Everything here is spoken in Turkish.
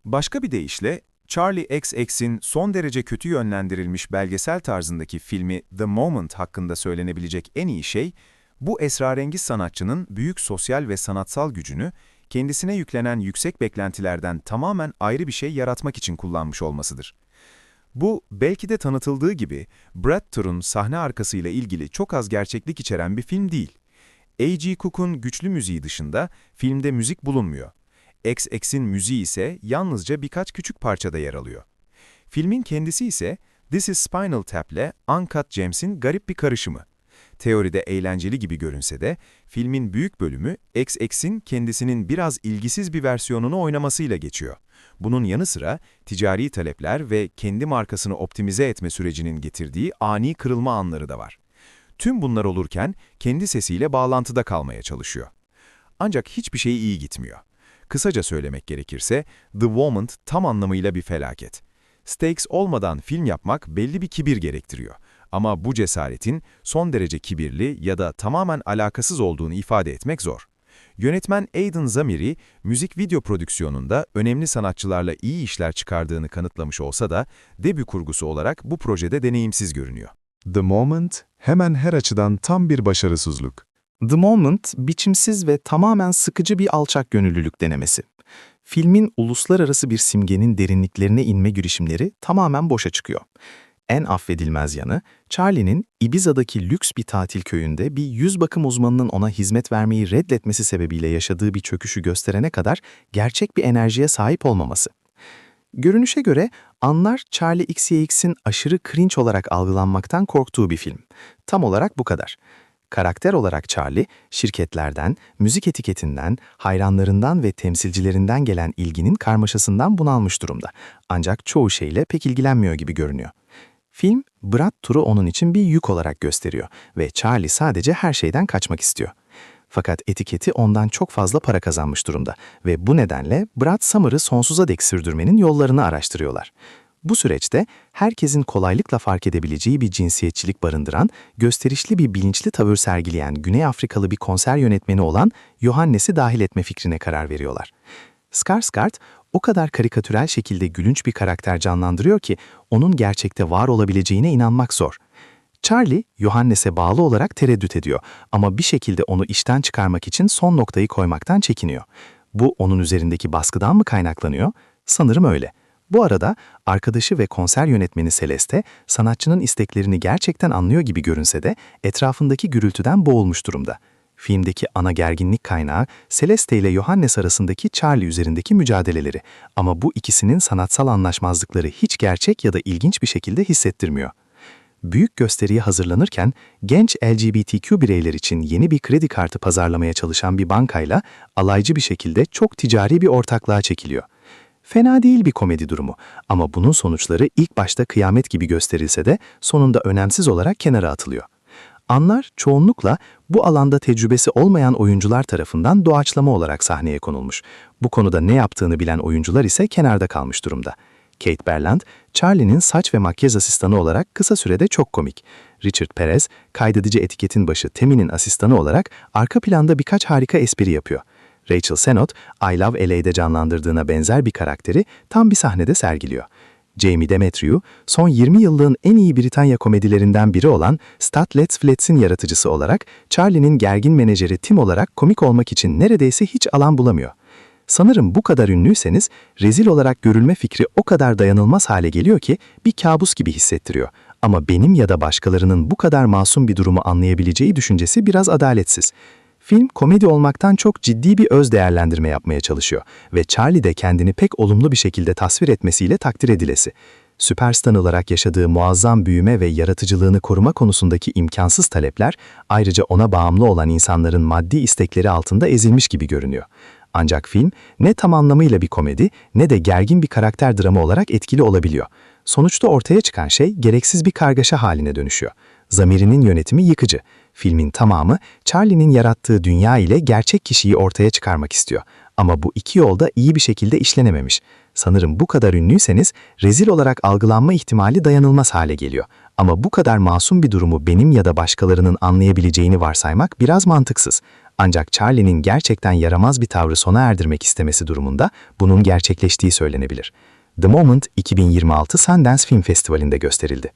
Başka bir deyişle, Charlie XCX'in son derece kötü yönlendirilmiş belgesel tarzındaki filmi The Moment hakkında söylenebilecek en iyi şey, bu esrarengiz sanatçının büyük sosyal ve sanatsal gücünü, kendisine yüklenen yüksek beklentilerden tamamen ayrı bir şey yaratmak için kullanmış olmasıdır. Bu, belki de tanıtıldığı gibi, Brad Tur'un sahne arkasıyla ilgili çok az gerçeklik içeren bir film değil. A.G. Cook'un güçlü müziği dışında filmde müzik bulunmuyor. XX'in müziği ise yalnızca birkaç küçük parçada yer alıyor. Filmin kendisi ise This is Spinal Tap'le Uncut Gems'in garip bir karışımı. Teoride eğlenceli gibi görünse de, filmin büyük bölümü XX'in kendisinin biraz ilgisiz bir versiyonunu oynamasıyla geçiyor. Bunun yanı sıra ticari talepler ve kendi markasını optimize etme sürecinin getirdiği ani kırılma anları da var. Tüm bunlar olurken kendi sesiyle bağlantıda kalmaya çalışıyor. Ancak hiçbir şey iyi gitmiyor. Kısaca söylemek gerekirse, The Moment tam anlamıyla bir felaket. Stakes olmadan film yapmak belli bir kibir gerektiriyor. Ama bu cesaretin son derece kibirli ya da tamamen alakasız olduğunu ifade etmek zor. Yönetmen Aidan Zamiri, müzik video prodüksiyonunda önemli sanatçılarla iyi işler çıkardığını kanıtlamış olsa da, debü kurgusu olarak bu projede deneyimsiz görünüyor. The Moment, hemen her açıdan tam bir başarısızlık. The Moment, biçimsiz ve tamamen sıkıcı bir alçak gönüllülük denemesi. Filmin uluslararası bir simgenin derinliklerine inme girişimleri tamamen boşa çıkıyor. En affedilmez yanı, Charlie'nin Ibiza'daki lüks bir tatil köyünde bir yüz bakım uzmanının ona hizmet vermeyi reddetmesi sebebiyle yaşadığı bir çöküşü gösterene kadar gerçek bir enerjiye sahip olmaması. Görünüşe göre anlar Charlie XCX'in aşırı cringe olarak algılanmaktan korktuğu bir film. Tam olarak bu kadar. Karakter olarak Charlie, şirketlerden, müzik etiketinden, hayranlarından ve temsilcilerinden gelen ilginin karmaşasından bunalmış durumda. Ancak çoğu şeyle pek ilgilenmiyor gibi görünüyor. Film, Brad Tur'u onun için bir yük olarak gösteriyor ve Charlie sadece her şeyden kaçmak istiyor. Fakat etiketi ondan çok fazla para kazanmış durumda ve bu nedenle Brad Summer'ı sonsuza dek sürdürmenin yollarını araştırıyorlar. Bu süreçte herkesin kolaylıkla fark edebileceği bir cinsiyetçilik barındıran, gösterişli bir bilinçli tavır sergileyen Güney Afrikalı bir konser yönetmeni olan Johannes'i dahil etme fikrine karar veriyorlar. Skarsgård o kadar karikatürel şekilde gülünç bir karakter canlandırıyor ki onun gerçekte var olabileceğine inanmak zor. Charlie, Johannes'e bağlı olarak tereddüt ediyor ama bir şekilde onu işten çıkarmak için son noktayı koymaktan çekiniyor. Bu onun üzerindeki baskıdan mı kaynaklanıyor? Sanırım öyle. Bu arada arkadaşı ve konser yönetmeni Celeste, sanatçının isteklerini gerçekten anlıyor gibi görünse de etrafındaki gürültüden boğulmuş durumda. Filmdeki ana gerginlik kaynağı Celeste ile Johannes arasındaki Charlie üzerindeki mücadeleleri ama bu ikisinin sanatsal anlaşmazlıkları hiç gerçek ya da ilginç bir şekilde hissettirmiyor. Büyük gösteriye hazırlanırken genç LGBTQ bireyler için yeni bir kredi kartı pazarlamaya çalışan bir bankayla alaycı bir şekilde çok ticari bir ortaklığa çekiliyor. Fena değil bir komedi durumu ama bunun sonuçları ilk başta kıyamet gibi gösterilse de sonunda önemsiz olarak kenara atılıyor. Anlar çoğunlukla bu alanda tecrübesi olmayan oyuncular tarafından doğaçlama olarak sahneye konulmuş. Bu konuda ne yaptığını bilen oyuncular ise kenarda kalmış durumda. Kate Berland, Charlie'nin saç ve makyaj asistanı olarak kısa sürede çok komik. Richard Perez, kaydedici etiketin başı Tammy'nin asistanı olarak arka planda birkaç harika espri yapıyor. Rachel Sennott, I Love LA'de canlandırdığına benzer bir karakteri tam bir sahnede sergiliyor. Jamie Demetriou, son 20 yıllığın en iyi Britanya komedilerinden biri olan Stud Let's Flats'in yaratıcısı olarak Charlie'nin gergin menajeri Tim olarak komik olmak için neredeyse hiç alan bulamıyor. Sanırım bu kadar ünlüyseniz, rezil olarak görülme fikri o kadar dayanılmaz hale geliyor ki bir kabus gibi hissettiriyor. Ama benim ya da başkalarının bu kadar masum bir durumu anlayabileceği düşüncesi biraz adaletsiz. Film, komedi olmaktan çok ciddi bir öz değerlendirme yapmaya çalışıyor ve Charlie de kendini pek olumlu bir şekilde tasvir etmesiyle takdir edilesi. Süperstar olarak yaşadığı muazzam büyüme ve yaratıcılığını koruma konusundaki imkansız talepler, ayrıca ona bağımlı olan insanların maddi istekleri altında ezilmiş gibi görünüyor. Ancak film, ne tam anlamıyla bir komedi ne de gergin bir karakter dramı olarak etkili olabiliyor. Sonuçta ortaya çıkan şey gereksiz bir kargaşa haline dönüşüyor. Zamiri'nin yönetimi yıkıcı. Filmin tamamı Charlie'nin yarattığı dünya ile gerçek kişiyi ortaya çıkarmak istiyor. Ama bu iki yolda iyi bir şekilde işlenememiş. Sanırım bu kadar ünlüyseniz rezil olarak algılanma ihtimali dayanılmaz hale geliyor. Ama bu kadar masum bir durumu benim ya da başkalarının anlayabileceğini varsaymak biraz mantıksız. Ancak Charlie'nin gerçekten yaramaz bir tavrı sona erdirmek istemesi durumunda bunun gerçekleştiği söylenebilir. The Moment 2026 Sundance Film Festivali'nde gösterildi.